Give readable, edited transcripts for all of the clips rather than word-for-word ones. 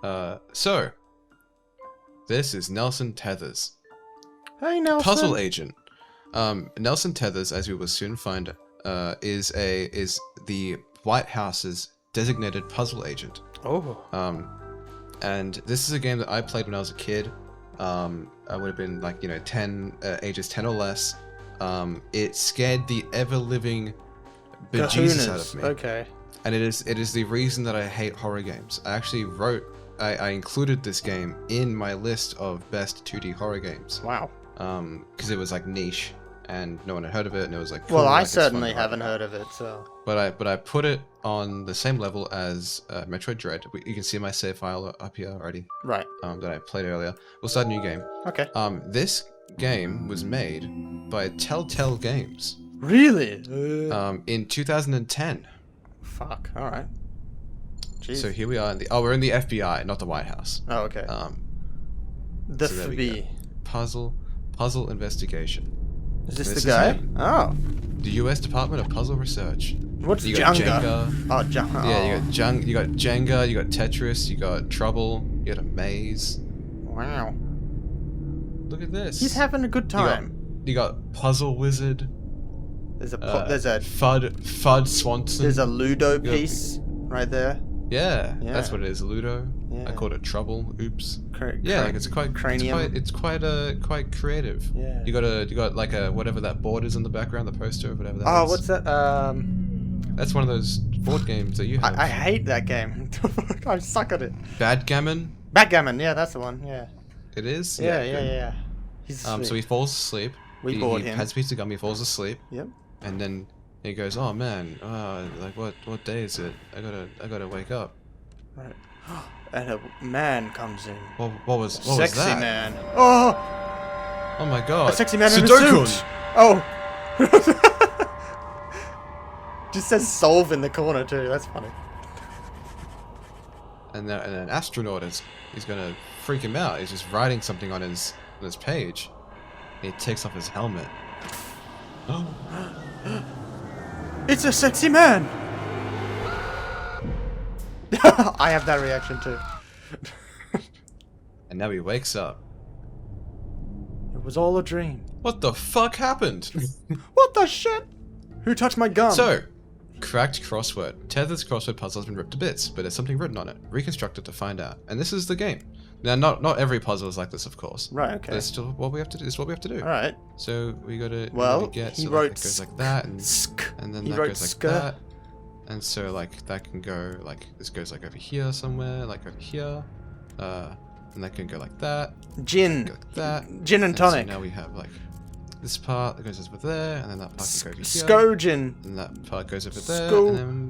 So this is Nelson Tethers, Hey, Nelson. puzzle agent. Nelson Tethers, as we will soon find, is the White House's designated puzzle agent. Oh. And this is a game that I played when I was a kid. I would have been like, 10, ages 10 or less. It scared the ever-living bejesus out of me. Okay. And it is the reason that I hate horror games. I actually I included this game in my list of best 2D horror games. Wow. Because it was like niche and no one had heard of it, and it was like Well, cool, I like, it's fun certainly to haven't write heard of it, so. But I put it on the same level as Metroid Dread. You can see my save file up here already. Right. That I played earlier. We'll start a new game. Okay. This game was made by Telltale Games. Really? In 2010. Fuck. All right. Jeez. So here we are we're in the FBI, not the White House. Oh, okay. The so there we go. FBI. Puzzle investigation. Is this This the is guy? him. Oh. The U.S. Department of Puzzle Research. What's You got Jenga? Jenga. Oh, Jenga. Yeah, you got Jenga, you got Tetris, you got Trouble, you got a maze. Wow. Look at this. He's having a good time. You got Puzzle Wizard. There's a Fud Swanson. There's a Ludo piece right there. Yeah, Yeah. that's what it is. Ludo. Yeah. I called it Trouble. Oops. Yeah, like it's quite cranium. It's quite creative. Yeah. You got like a whatever that board is in the background, the poster, whatever that is. Oh, what's that? That's one of those board games that you have. I hate that game. I suck at it. Backgammon. Backgammon, yeah, that's the one. Yeah. It is. Yeah. He's So asleep. he falls asleep. We he bored him. has a piece of gum. He falls asleep. Yep. And then he goes, "Oh man, like what day is it? I gotta wake up." Right. And a man comes in. What was Sexy that? man. Oh! Oh my god! A sexy man in a Sudoku! suit. Oh. Just says solve in the corner too. That's funny. And an astronaut he's gonna freak him out. He's just writing something on his page. And he takes off his helmet. Oh. It's a sexy man. I have that reaction too. And now he wakes up. It was all a dream. What the fuck happened? What the shit? Who touched my gum? So, cracked crossword. Tether's crossword puzzle has been ripped to bits, but there's something written on it. Reconstruct it to find out. And this is the game. Now, not every puzzle is like this, of course. Right. Okay. But it's still what we have to do. This is what we have to do. All right. So we gotta get. He So wrote like, it goes like that, and then he that wrote goes like sk. that. And so like that can go like this goes like over here somewhere, like over here, and that can go like that. Gin. Go like that. Gin and tonic. So now we have like this part that goes over there, and then that part can go over here. Skogin. And that part goes over there, and then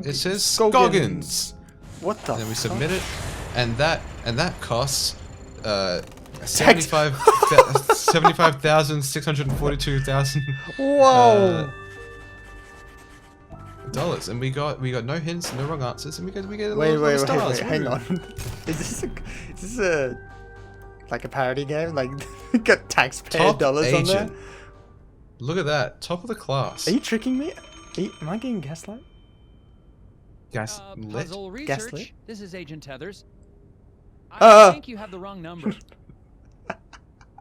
it says Scoggins. What the? And then we fuck? submit it, and that costs 75,642,000 Whoa. dollars, and we got no hints, no wrong answers, and we get a Wait, lot of stars. hang on. Is this a like a parody game? Like got taxpayer Top dollars agent. on there? Look at that, top of the class. Are you tricking me? Am I getting gaslight? Lit? Puzzle research. Gaslit? This is Agent Tethers. I think you have the wrong number.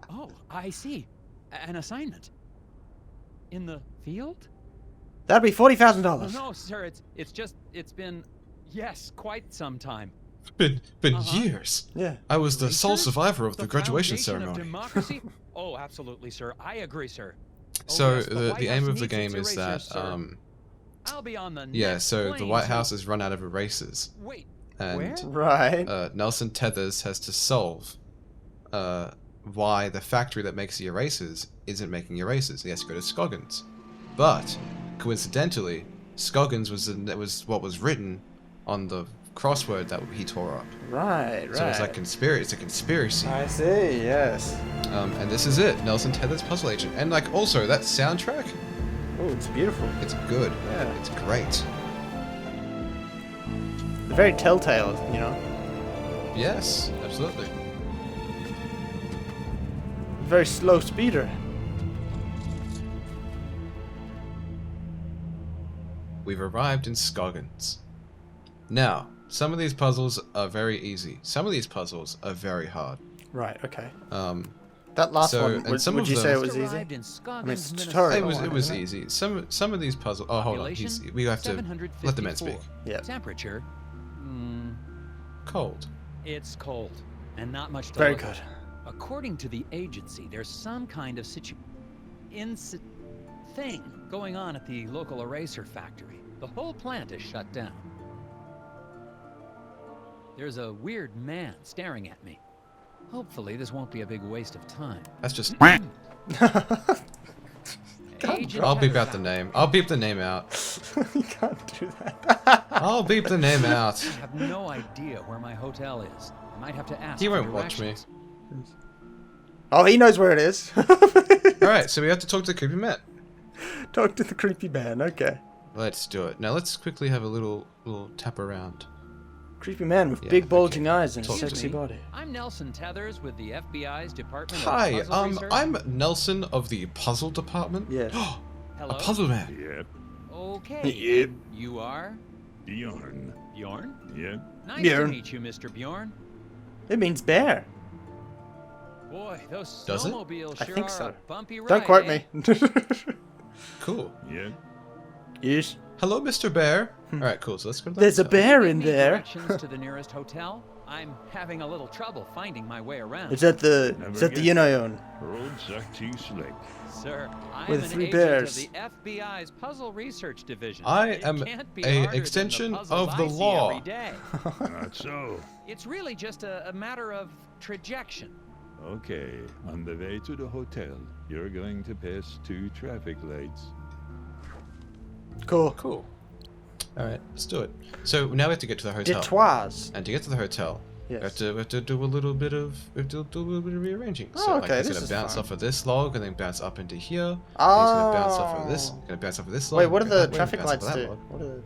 Oh, I see. An assignment. In the field? That'd be $40,000. Oh, no, sir. It's been, yes, quite some time. Been years. Yeah. I was the sole Research? survivor of the graduation foundation of ceremony. democracy? Oh, absolutely, sir. I agree, sir. Oh, So yes, the White aim House of the needs game its is erasers, that sir. I'll be on the yeah, next so the plane, White so- House has run out of erasers, Wait, and where? Right. Nelson Tethers has to solve why the factory that makes the erasers isn't making erasers. He has to go to Scoggins, but coincidentally, Scoggins was what was written on the crossword that he tore up. Right. So it's like it's a conspiracy. I see. Yes. And this is it, Nelson Tethers Puzzle Agent, and like also that soundtrack, Oh, it's beautiful. it's good. Yeah. It's great. Very Telltale, you know. Yes, absolutely. Very slow speeder. We've arrived in Scoggins. Now, Some of these puzzles are very easy. Some of these puzzles are very hard. Right. Okay. Um, That last so- one. and Would, some would of you say them- it was easy? Arrived in Scoggins, it's Minnesota. tutorial. it was isn't it? easy. Some of these puzzles. Oh, hold on. We have to let the man speak. Yeah. Temperature, Cold. it's cold, and not much to Very look good. at. According to the agency, there's some kind of thing going on at the local eraser factory. The whole plant is shut down. There's a weird man staring at me. Hopefully, this won't be a big waste of time. That's just. Agent I'll beep Tethers out the name. I'll beep the name out. You can't do that. I'll beep the name out. I have no idea where my hotel is. I might have to ask. He for won't watch me. directions. Oh, he knows where it is. Alright, so we have to talk to the creepy man. Talk to the creepy man. Okay. Let's do it. Now let's quickly have a little tap around. Creepy man with Yeah, big okay. bulging eyes and a Talk to sexy me. body. I'm Nelson Tethers with the FBI's Department Hi, of Puzzle Research. I'm Nelson of the puzzle department. Yeah. Hello. A puzzle man. Yep, Okay. Yep. You are Bjorn. Bjorn? Yep. Nice Bjorn. to meet you, Mr. Bjorn. It means bear. Boy, those Does it? snowmobiles I sure think are so. a bumpy ride. Don't quote eh? me. Cool. Yep. Yes. Hello, Mr. Bear. Alright, cool. So let's go to the There's a hotel. bear Give in me there. Directions to the nearest hotel. I'm having a little trouble finding my way around. It's at the Never get- Union. Roads are too slick. Sir, I'm With an 3 agent bears. of the FBI's Puzzle Research Division. I It am can't be a harder than extension the puzzles of the I see law. every day. Not so. It's really just a matter of trajection. Okay, on the way to the hotel, you're going to pass 2 traffic lights. Cool. Cool. Alright, let's do it. So now we have to get to the hotel. Detroits. And to get to the hotel, we Yes. have to do a little bit of rearranging. Oh, so okay, like this he's is gonna bounce fine. off of this log and then bounce up into here. He's Oh. gonna bounce off of this. Gonna bounce off of this log. Wait, what do go that the way, traffic bounce off lights of that do? log. What are the...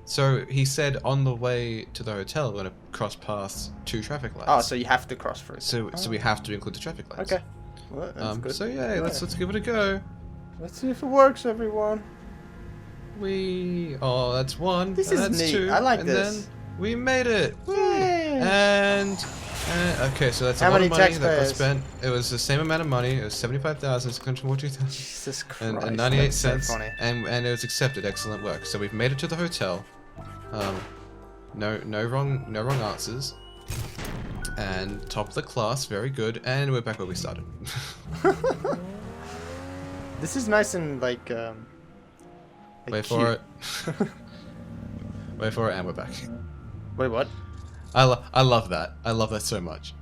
So he said on the way to the hotel we're gonna cross past 2 traffic lights. Oh, so you have to cross through. so we have to include the traffic lights. Okay. Well, that's good. So yeah, let's give it a go. Let's see if it works, everyone. That's 1. This and is that's neat. 2, I like and this. then we made it. Yay. And okay, so that's How a lot many of money that got taxpayers? spent. It was the same amount of money. It was 75,642,000 Jesus Christ. and 98 that's so cents, funny. and it was accepted. Excellent work. So we've made it to the hotel. No wrong answers. And top of the class, very good. And we're back where we started. This is nice and like Wait for it. Wait for it, and we're back. Wait, what? I love that. I love that so much.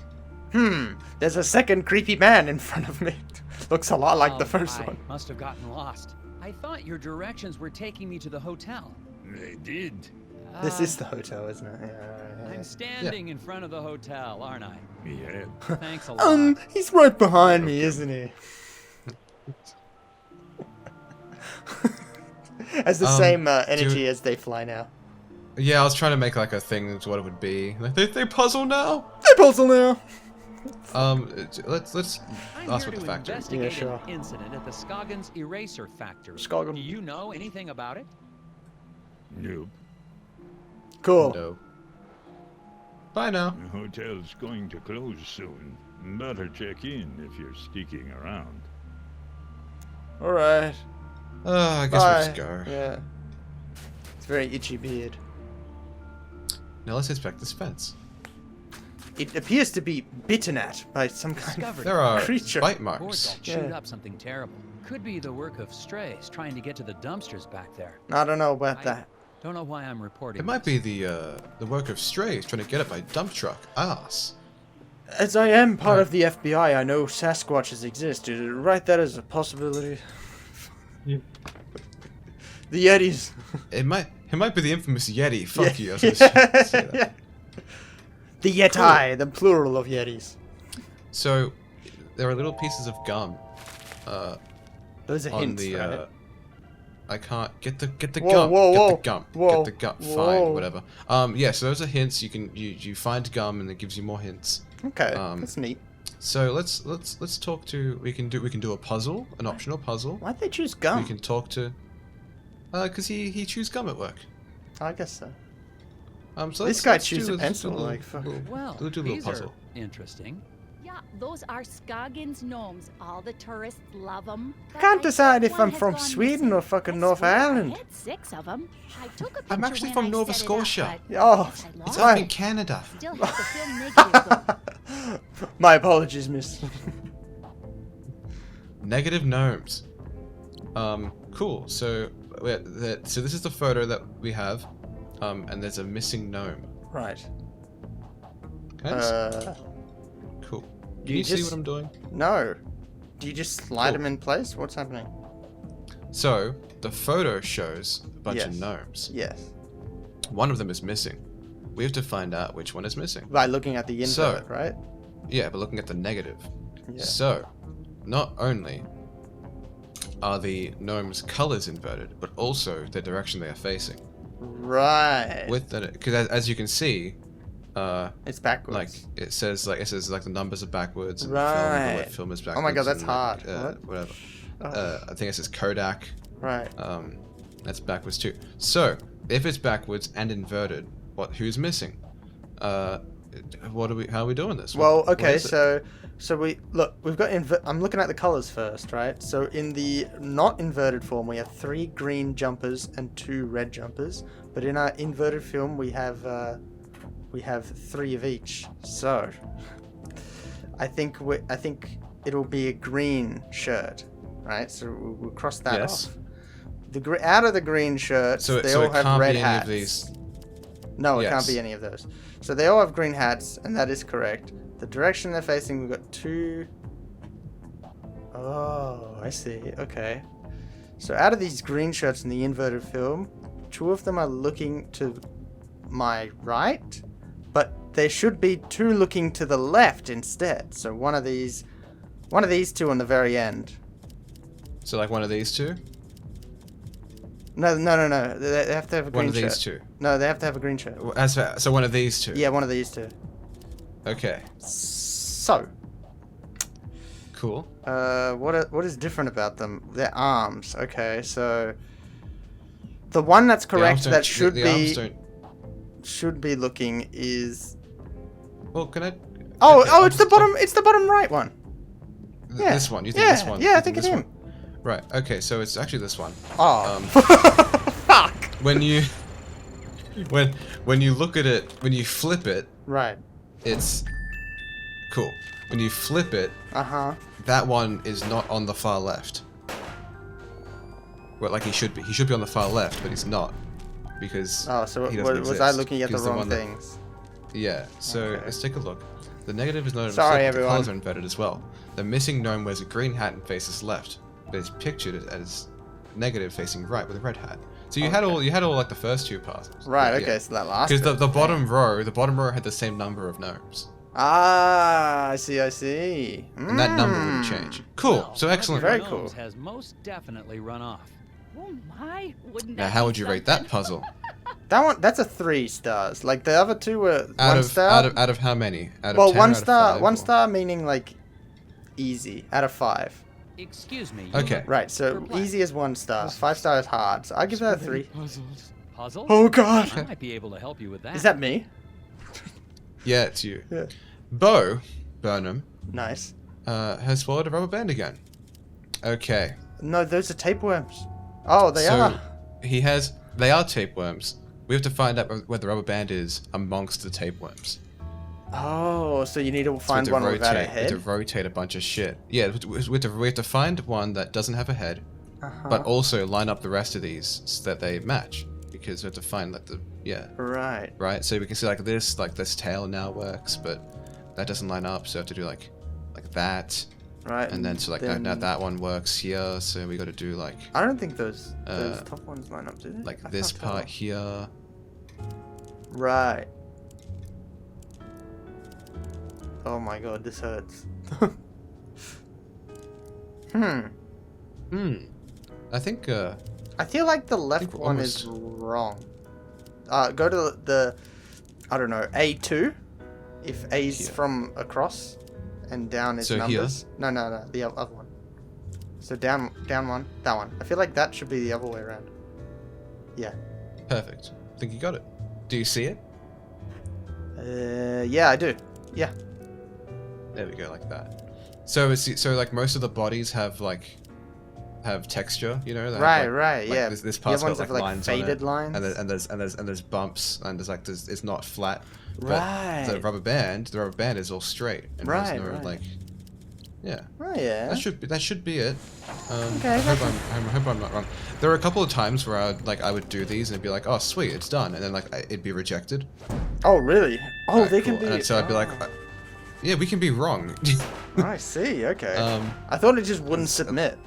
There's a second creepy man in front of me. Looks a lot like the first I one. must have gotten lost. I thought your directions were taking me to the hotel. They did. This is the hotel, isn't it? Yeah. I'm standing in front of the hotel, aren't I? Yeah. Thanks a lot. He's right behind me, isn't he? Has the same energy as they fly now. Yeah, I was trying to make like a thing that's what it would be. Like they puzzle now. They puzzle now. Let's I'm ask here what the to factor. investigate Yeah, sure. an incident at the Scoggins Eraser Factory. Scoggins. Do you know anything about it? Nope. Cool. No. Bye now. The hotel's going to close soon. Better check in if you're sticking around. All right. I guess we'll just go. Yeah. It's very itchy beard. Now let's inspect this fence. It appears to be bitten at by some kind of Discovered. There are creature. bite Boards marks. all chewed Yeah. up something terrible. Could be the work of strays trying to get to the dumpsters back there. I don't know about I that. don't know why I'm reporting. It might this. be the work of strays trying to get up by dump truck. Ass. As I am part of the FBI, I know Sasquatches exist. Write that as a possibility. The Yetis. It might be the infamous Yeti. Fuck you. I was Yeah. gonna say that. The Yeti, the plural of Yetis. So there are little pieces of gum Those are on hints, the right? I can't get the Whoa, gum. whoa, get whoa, the gum. whoa, Get the gum. whoa. Fine, whatever. Yeah, so those are hints. You find gum and it gives you more hints. Okay, um, that's neat. So let's talk to we can do a puzzle, an optional puzzle. Why'd they choose We gum? can talk to because he chews gum at work. I guess so. So This guy chews a pencil, like, fuck. Well, We'll do a little these puzzle. are interesting. Yeah, those are Scoggins gnomes. All the tourists love them. Can't decide if I'm from Sweden or fucking North Ireland. I had 6 of them. I took a I'm picture actually when from I Nova set it up, Scotia. but Oh, I guess I It's lost up Fine. in Canada. Still have the film negative though. My apologies, miss. Negative gnomes. Cool. So, so this is the photo that we have, and there's a missing gnome. Right. Okay. Cool. Can you see just- what I'm doing? No. Do you just slide Cool. them in place? What's happening? So the photo shows a bunch of Yes. gnomes. Yes. One of them is missing. We have to find out which one is missing. By looking at the So- invert, right? Yeah, but looking at the negative. Yeah. So, not only are the gnomes' colors inverted, but also the direction they are facing. Right. With that, because as you can see, It's backwards. like it says like the numbers are backwards. And Right. the film is backwards. Oh my god, that's and, hard. What? Whatever. Oh. I think it says Kodak. Right. That's backwards too. So if it's backwards and inverted, who's missing? How are we doing this? Well, What okay, is it? so we've got I'm looking at the colors first, right? So in the not inverted form, we have 3 green jumpers and 2 red jumpers, but in our inverted film, we have 3 of each. So I think it'll be a green shirt, right? So we'll cross that Yes. off. Out of the green shirts, So they so all it have can't red be hats. any of these. No, it can't Yes. be any of those. So they all have green hats, and that is correct. The direction they're facing, we've got 2... Oh, I see. Okay. So out of these green shirts in the inverted film, 2 of them are looking to my right, but there should be 2 looking to the left instead. So one of these 2 on the very end. So like one of these two. No. They have to have a green One of shirt. these two. No, they have to have a green shirt. So one of these two. Yeah, one of these 2. Okay. So, Cool. what is different about them? Their arms. Okay, so the one that's correct that should the arms be don't. looking is. Well, can I? Oh, okay, I'll it's the just- bottom. It's the bottom right one. Yeah. This one. You think Yeah, this one? yeah, You I think it's this him. one? Right. Okay. So it's actually this one. Oh, Um, fuck. When you when you look at it, when you flip it, Right. it's cool. When you flip it, Uh huh. that one is not on the far left. Well, like he should be. He should be on the far left, but he's not because Oh, so he doesn't was I exist, looking at the 'cause wrong one that- things? Yeah. So Okay. let's take a look. The negative is not a Sorry, mistake, but everyone. the colors are inverted as well. The missing gnome wears a green hat and faces left, but it's pictured as negative facing right with a red hat. So you had all like the first 2 puzzles. Right. But Okay. yeah. So that last. Because bit. the bottom row had the same number of gnomes, Ah, I see. and that number wouldn't change. Cool. Well, So one of excellent. your Very gnomes cool. has most definitely run off. Oh my, wouldn't Now, that how be would you rate that something? puzzle? That's a 3 stars. Like the other 2 were Out 1 of star. out of how many? Out of Well, 10 1 or out of star. 5, 1 or- star meaning like easy out of 5. Excuse me. you Okay. look Right. So perplexed. easy is 1 star. 5 star is hard. So I give that a 3. Puzzles. Puzzles? Oh god. I might be able to help you with that. Is that me? Yeah, it's you. Yeah. Bo Burnham Nice. has swallowed a rubber band again. Okay. No, those are tapeworms. Oh, they so are. They are tapeworms. We have to find out where the rubber band is amongst the tapeworms. Oh, so you need to So find we one have to without a rotate. We have to head. rotate a bunch of shit. Yeah, we have to find one that doesn't have a head, Uh-huh. but also line up the rest of these so that they match. Because we have to find like Right. right. So we can see like this tail now works, but that doesn't line up. So we have to do like that, Right. and then so like now that one works here. So we got to do like I don't think those uh, top ones line up, do they? like I this can't tell. part here. Right. Oh my god, this hurts. Hmm. I think I feel like the left think we're one is wrong. Go to the I don't know, A2. If A's Here. from across and down is So here? numbers. No, the other one. So down one, that one. I feel like that should be the other way around. Yeah. perfect. I think you got it. Do you see it? Yeah, I do. Yeah. There we go, like that. So so like most of the bodies have texture, you know. They Right, have, right, like, yeah. This The part's other got ones like have, lines faded on it, lines. and there's bumps, and it's not flat. But Right. the rubber band is all straight, and Right, there's no right. like, yeah. Oh yeah. That should be it. Okay, I hope I'm not wrong. There were a couple of times where I would do these and it'd be like, oh sweet, it's done, and then like it'd be rejected. Oh really? Oh, Alright, they cool. can be. And so I'd be like, oh. yeah, we can be wrong. I see. Okay. Um, I thought it just wouldn't submit.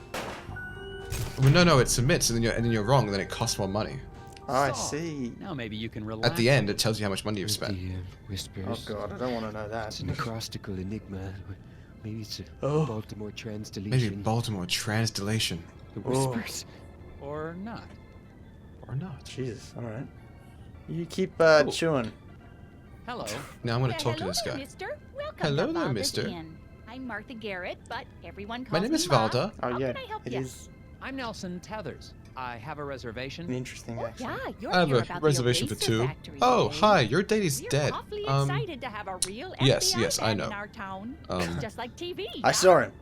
well, no, it submits, and then you're wrong, and then it costs more money. Oh, I So, see. Now maybe you can relax. At the end, it tells you how much money you've spent. Oh Whispers. god, I don't want to know that. It's an acrostical enigma. Maybe it's a Oh. Baltimore translation. Maybe Baltimore translation, The Oh. whispers. Or not. or not. Jesus. All right. You keep Cool. chewing. Hello. Now I'm gonna Well, talk to hello this there, guy. mister. Welcome Hello to there, Valda's mister. Inn. I'm Martha Garrett, but everyone calls My name me is Ma. Valda. Oh How yeah. can I help It you? is I'm Nelson Tethers. I have a an reservation. interesting Oh, accent. yeah, you're I have here a about reservation the for eraser two. factory, Oh, eh? hi, your date's We're dead. awfully excited to have a real yes, FBI yes, I man know. in our town. Um, Just like TV. I yeah? saw him.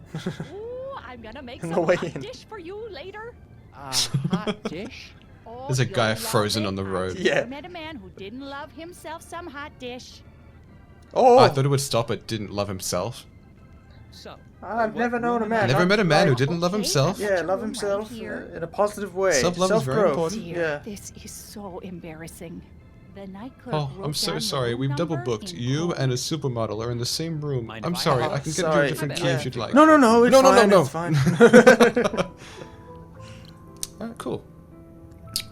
Ooh, I'm gonna make On the some way hot in. dish for you later. Hot dish? Oh, There's a you'll guy love frozen it. on the road. I've Yeah. never met a man who didn't love himself some hot dish. Oh. I thought it would stop but didn't love himself. So. I've what never known a room am man. I Never not met a man who like- didn't love Okay, himself. I've Yeah, got love your room himself right here. in a positive way. Self-love is very Self-growth. important. Yeah. This is so embarrassing. The night clerk Oh, I'm wrote so down sorry. your We've number double booked. in You code. and a supermodel are in the same room. Mind I'm if I sorry. help? I can get you Sorry. a different key Yeah. if you'd like. No, it's No, fine. no. It's fine. Alright, cool.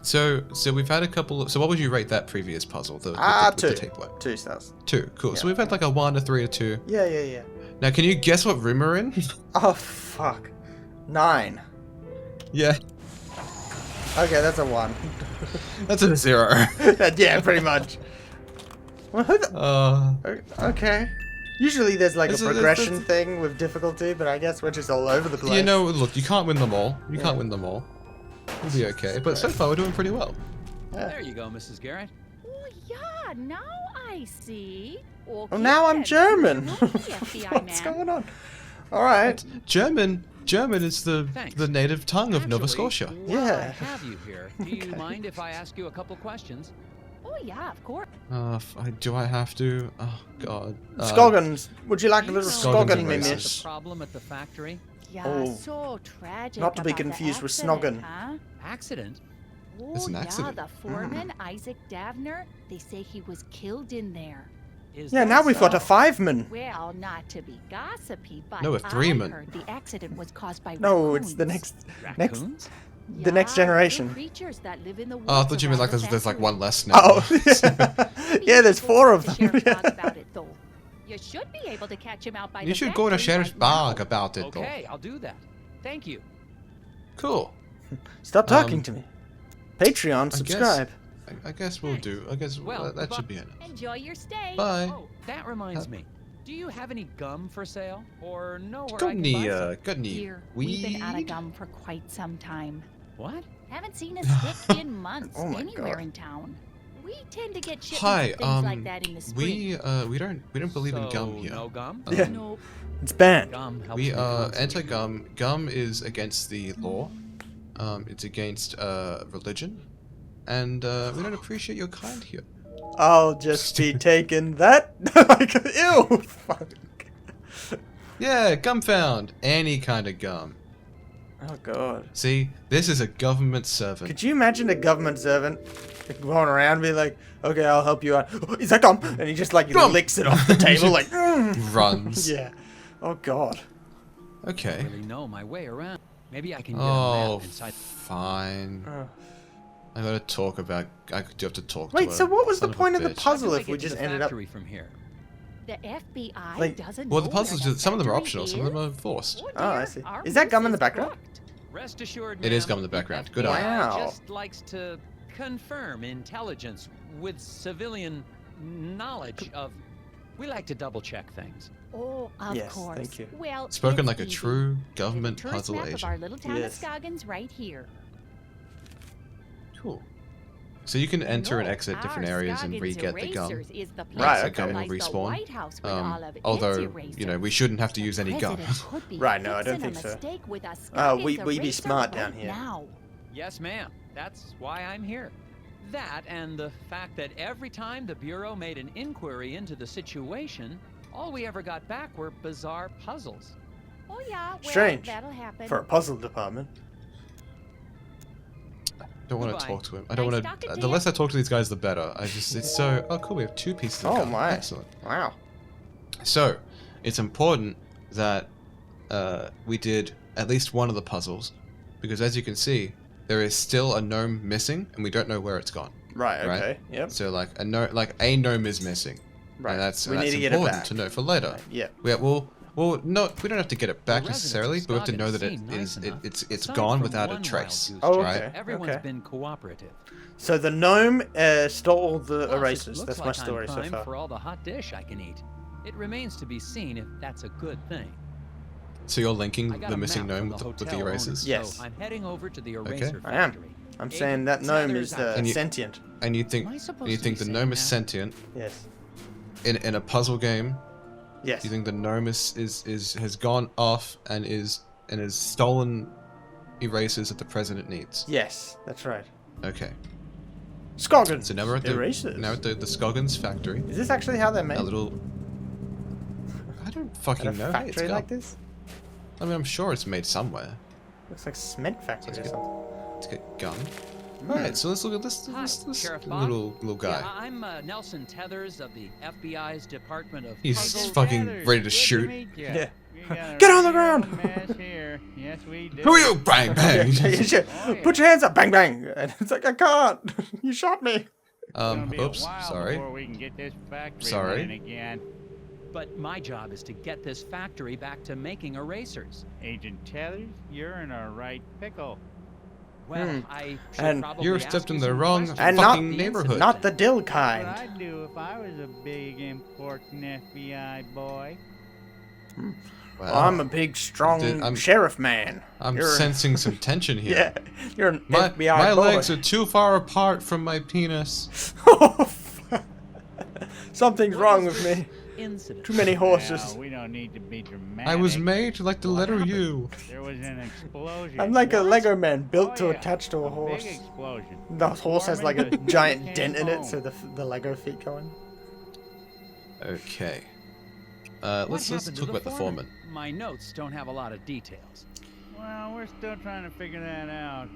So we've had a couple. So what would you rate that previous puzzle? The, with the 2. tape work? 2 stars. 2. Cool. So Yeah. we've had like a 1, a 3, a 2. Yeah. Now, can you guess what room we're in? Oh fuck. 9. Yeah, Okay, that's a 1. that's a 0. Yeah, pretty much. Well, who the... Okay. Usually there's like a This is- progression this- thing with difficulty, but I guess we're just all over the place. You know, look, you can't win them all. You Yeah. can't win them all. We'll be okay. But so far, we're doing pretty well. There you go, Mrs. Garrett. Oh yeah, now I see. Oh, Okay, now I'm then. German. You're the FBI What's man. going on? All right. German is the Thanks. native tongue of Nova Actually, Scotia. while Yeah. I have you here, do you Okay. mind if I ask you a couple questions? Oh yeah, of course. Do I have to? Oh God. Scoggins, would you like a Do you little know Scoggins Scoggin and mimic? races. the problem at the factory? Yeah, Oh. so tragic. Not to be about the confused with accident, Snoggin. Huh? Accident? Oh, It's an yeah, accident. the foreman, Isaac Davner, they say he was killed in there. Is Yeah, that now we've got so? a 5-man. Well, not to be gossipy, but No, a I 3-man. heard the accident was caused by No, it's the raccoons. next Raccoons? the next Yeah, generation. little creatures that live in the Oh, I woods thought you meant like around there's the like factory. one less now. Oh, yeah, there's 4 of The them. sheriff's dog about it, though. You should be able to catch him out by You the should go to factory Sheriff's right now. Bog about it, though. Okay, I'll do that. Thank you. Cool. Stop talking Um, to me. Patreon, subscribe. I guess we'll do. I guess Well, that should bu- be enough. Enjoy your stay. Bye. Oh, that reminds me. Do you have any gum for sale? Or know where Got I can buy some? got any Dear, weed? we've been out of gum for quite some time. What? Haven't seen a stick in months Oh my anywhere God. in town. We tend to get shipments Hi, of things like that in the spring. we don't believe in gum So, here. no gum? Yeah. Nope. It's banned. Gum helps We me are concentrate. anti-gum. Gum is against the law. It's against religion, and we don't appreciate your kind here. I'll just be taking that. Like, ew. Fuck. Yeah, gum found. Any kind of gum. Oh god. See, this is a government servant. Could you imagine a government servant going around being like, "Okay, I'll help you out." Oh, is that gum? And he just like Gum! licks it off the table, like. Runs. Yeah. Oh god. I Okay. don't really know my way around. Maybe I can get a Oh, map inside. fine. Oh. I gotta talk about. I do have to talk. Wait, to so her. what was the Son point a of the bitch. puzzle How do I if we get to just the ended up? factory from here? The FBI Like- doesn't Well, know the where puzzles. the Some of them are factory optional. Some of them is. are forced. Oh, Oh, I dear, see. our Is that gum in the witness is background? correct. Rest assured, It is ma'am, gum in the the background. Good FBI eye. Wow. just likes to confirm intelligence with civilian knowledge of. We like to double check things. Oh, of Yes, course. thank you. Well, Spoken it's like a easy. true There's a government tourist puzzle map of agent. our little town Yes. of Scoggins right here. Cool. So you can enter and No, exit different our areas and Scoggins re-get the gun. Erasers is the place Right, to okay. Gun will replace the respawn. White House with all of its Although, you know, we erasers. shouldn't have to use any gun. President could be Right, no, I don't fixing think a so. mistake with a We Scoggins be eraser smart down right here. Now. Yes, ma'am. That's why I'm here. That and the fact that every time the Bureau made an inquiry into the situation, all we ever got back were bizarre puzzles. Oh yeah, well, Strange. that'll happen. For a puzzle department. I don't want to Goodbye. talk to him. I don't Nice want talking to. to The you. less I talk to these guys, the better. It's so. Oh, cool. We have 2 pieces of Oh gun. my. Excellent. Wow. So, it's important that we did at least one of the puzzles, because as you can see, there is still a gnome missing, and we don't know where it's gone. Right, Right. okay. Yep. So, like a gnome is missing, Right. and that's we need to get it important back. to know for later. Right, yeah. Well, no, we don't have to get it back The residents necessarily, of but we have to know that Scoggins seem nice enough. it's Aside gone from without a one trace. wild goose Oh, chase, okay. Everyone's okay. been cooperative. So the gnome stole all the Plus, it erasers. looks That's like my story I'm so primed far. for all the hot dish I can eat. It remains to be seen if that's a good thing. So you're linking I got the a missing map gnome from with the hotel erasers. owners, Yes. So I'm heading over to the eraser I am. factory. I'm Agent saying that gnome Tethers is out. And you- sentient. And you Am I think supposed you to think be the gnome saying is that? sentient Yes. in a puzzle game? Yes. You think the gnome has gone off and is stolen erasers that the president needs? Yes, that's right. Okay. Scoggins. So now we're at the erasers. Scoggins factory. Is this actually how they're made? A little. I don't At a fucking know. Hey, it's factory got- like this? I mean, I'm sure it's made somewhere. Looks like cement factory or Let's something. Let's get gun. Alright, so let's look at this Hi, Sheriff Bob. little guy. Yeah, I'm Nelson Tethers of the FBI's Department of He's Puzzles. fucking ready to shoot. Yeah. Get Get on the ground! Mess here. Yes, we do. Who are you? Bang bang. Oh, yeah. Put your hands up! Bang bang! And it's like, I can't! You shot me! It's gonna be a Oops. while Sorry. before we can get this factory Sorry. running again. But my job is to get this factory back to making erasers. Agent Tellers, you're in a right pickle. Well, Hmm. I should And probably you ask stepped you in the some wrong questions And about not- the incident. neighborhood. Not the dill What kind. I'd do if I was a big important FBI boy. Well, I'm a big, strong I'm- sheriff man. I'm You're- sensing some tension here. Yeah, you're an My FBI boy. legs are too far apart from my penis. Something's What wrong was with this me. Incident. Too many horses. Well, we don't need to be dramatic. I was made like the letter U. There was an explosion. I'm like a What? Lego man built Oh, to yeah. attach to a Big horse. explosion. The horse has like a Foreman giant came dent in it, home. so the Lego feet go in. Okay. What Let's happened to talk about the foreman. My notes don't have a lot of details. Well, we're still trying to figure that out.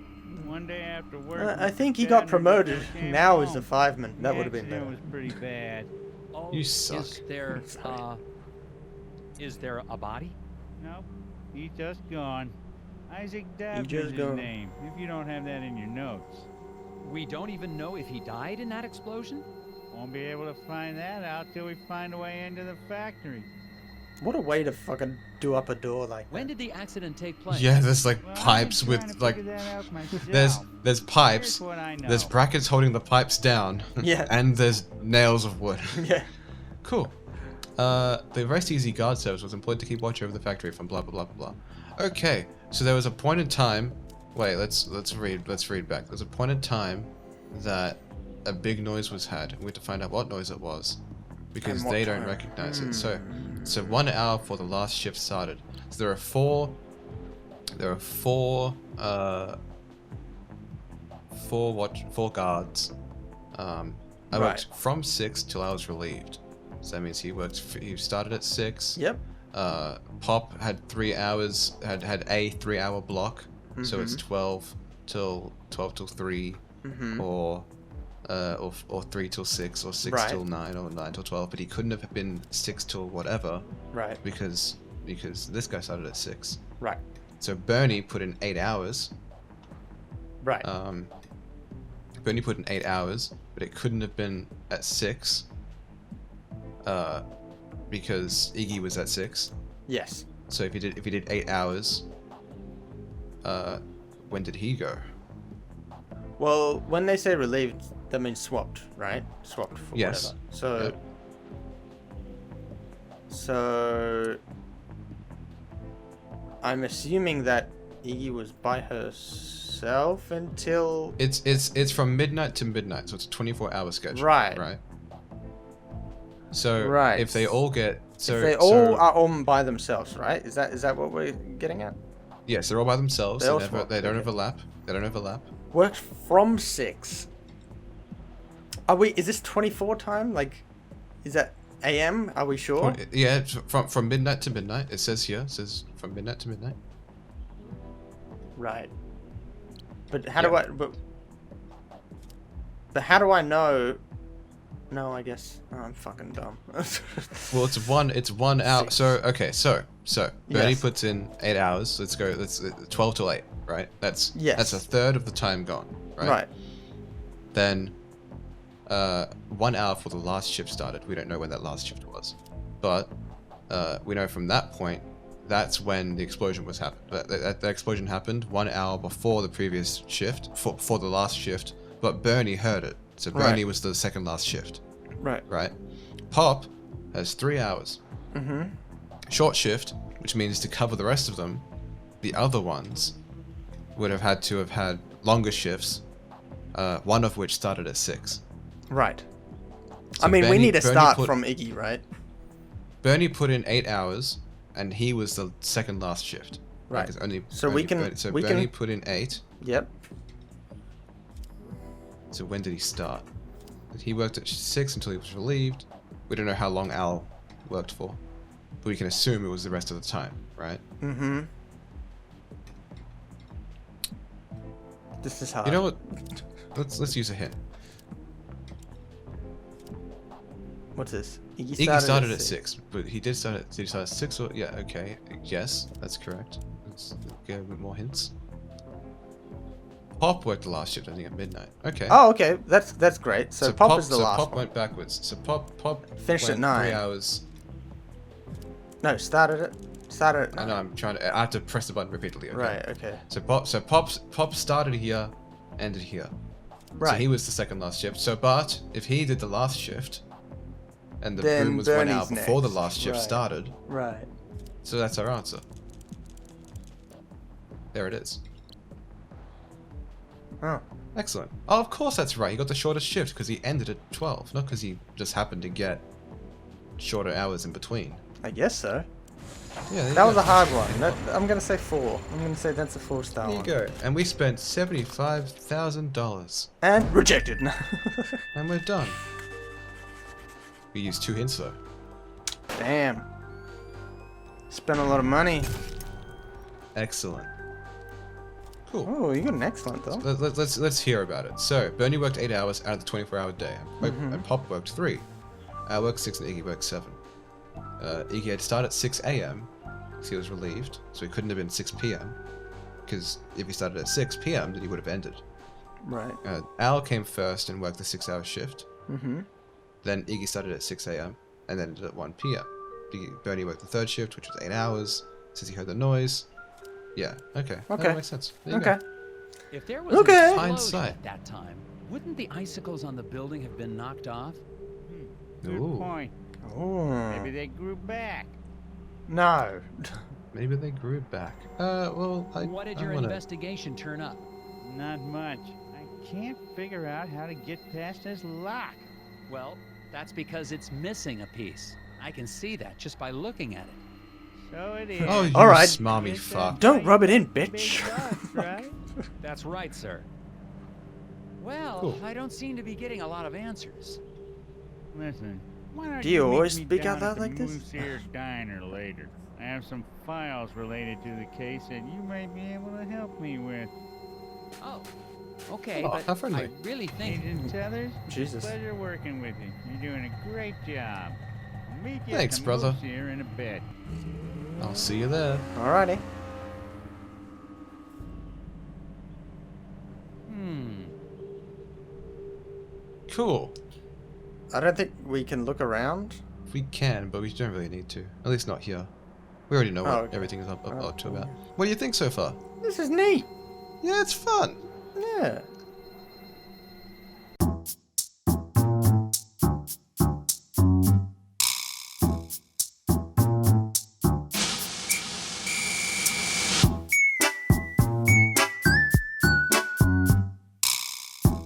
One day after work, I think he Mr. got Tethers promoted. came Now is home. the fireman. That The would have been accident better. was pretty bad. Oh, You suck. Is there a body? Nope, he's just gone. Isaac Dabb just is his gone. name, if you don't have that in your notes. We don't even know if he died in that explosion? Won't be able to find that out till we find a way into the factory. What a way to fucking do up a door like When that. did the accident take place? Yeah, there's like Well, I've been pipes trying with to like figure that out there's myself. pipes. Here's what I know. There's brackets holding the pipes down. Yeah. And there's nails of wood. Yeah. Cool. The Rest Easy Guard Service was employed to keep watch over the factory from blah blah blah blah blah. Okay, so there was a point in time. Wait, let's read back. There's a point in time that a big noise was had. We had to find out what noise it was, because And what they don't time? recognize it. So 1 hour before the last shift started. So there are four guards. I Right. worked from 6 till I was relieved. So that means he started at 6. Yep. Pop had 3 hours, had a 3-hour block. So it's 12 till 3, or 3 till 6, or 6 Right. till 9, or 9 till 12. But he couldn't have been 6 till whatever, Right. because this guy started at 6. Right. So Bernie put in 8 hours. Right. Bernie put in 8 hours, but it couldn't have been at 6. Because Iggy was at 6. Yes. So if he did 8 hours, when did he go? Well, when they say relieved, that means swapped, right? Swapped for Yes. whatever. So. Yep. So. I'm assuming that Iggy was by her himself until... It's from midnight to midnight, so it's a 24-hour schedule. Right. Right. So Right. if they all get if they all are on by themselves, right? Is that what we're getting at? yes, they're all by themselves. They all They swap, don't okay. overlap. They don't overlap. Works from 6. Is this 24 time? Like, is that AM? Are we sure? Yeah, it's from midnight to midnight. It says here. It says from midnight to midnight. Right. But how do I... But how do I know... No, I guess... Oh, I'm fucking dumb. Well, it's 1 hour. So Bernie Yes. puts in 8 hours. Let's go. That's 12 till 8, right? That's Yes. a third of the time gone, right? Right. Then 1 hour before the last shift started. We don't know when that last shift was, but we know from that point that's when the explosion was happened. That explosion happened 1 hour before the previous shift, before the last shift. But Bernie heard it, so Bernie was the second last shift. Right. Right. Pop has 3 hours. Mm-hmm. Short shift, which means to cover the rest of them, the other ones would have had to have had longer shifts, one of which started at 6. Right. So I mean, we Bernie- need to Bernie start put- from Iggy, right? Bernie put in 8 hours, and he was the second last shift. Right. 'Cause only, So we can- we Bernie can- put in 8. Yep. So when did he start? He worked at 6 until he was relieved. We don't know how long Al worked for, but we can assume it was the rest of the time, right? Mm-hmm. This is hard. You know what? Let's use a hint. What's this? Iggy started at 6, but he did start at 6 or yeah, okay. Yes, that's correct. Let's get a bit more hints. Pop worked the last shift, I think, at midnight. Okay. Oh, okay. That's great. So, Pop is the last Pop one. went backwards. So Pop Finished went at 9. 3 hours. No, started at I 9. know I'm trying to. I have to press the button repeatedly. Okay? Right. Okay. So Pop started here, ended here. Right. So he was the second last shift. So but if he did the last shift, and the Then boom was 1 hour Bernie's before the next. last shift Right. started, Right. so that's our answer. There it is. Oh. Excellent. Oh, of course that's right. He got the shortest shift because he ended at 12, not because he just happened to get shorter hours in between. I guess so. Yeah, there you That was go. a hard one. I'm gonna say 4. I'm gonna say that's a 4-star There you one. go. And we spent $75,000, And rejected. and we're done. We used 2 hints though. Damn. Spent a lot of money. Excellent. Cool. Oh, you got an excellent though. Let's hear about it. So Bernie worked 8 hours out of the 24-hour day, and Pop worked 3. I worked 6, and Iggy worked 7. Iggy had started at 6 a.m. because he was relieved, so he couldn't have been 6 p.m. because if he started at 6 p.m., then he would have ended. Right. Al came first and worked the 6-hour shift. Mm-hmm. Then Iggy started at 6 a.m. and then ended at 1 p.m. Bernie worked the 3rd shift, which was 8 hours, since he heard the noise. Yeah, okay. Okay. That makes sense. There you Okay. go. If there was Okay. an explosion Hindsight. at that time, wouldn't the icicles on the building have been knocked off? Good Ooh. point. Oh. Maybe they grew back. No. Maybe they grew back. Well, What did I your wanna... investigation turn up? Not much. I can't figure out how to get past this lock. Well, that's because it's missing a piece. I can see that just by looking at it. So it is. Oh, you All right. smarmy It's a fuck. Don't rub it in, big bitch. dust, right? That's right, sir. Well, Cool. I don't seem to be getting a lot of answers. Listen, why don't Do you meet always me speak down out at loud the like this? Moosier's Diner later. I have some files related to the case that you may be able to help me with. Oh, okay, Oh, how but friendly. I really think... Agent Tethers, Jesus. pleasure working with you. You're doing a great job. I'll meet you Thanks, at the brother. Moosier in a bit. I'll see you there. Alrighty. Cool. I don't think we can look around. We can, but we don't really need to. At least not here. We already know what okay. everything is up Oh, to about. What do you think so far? This is neat. Yeah, it's fun. Yeah.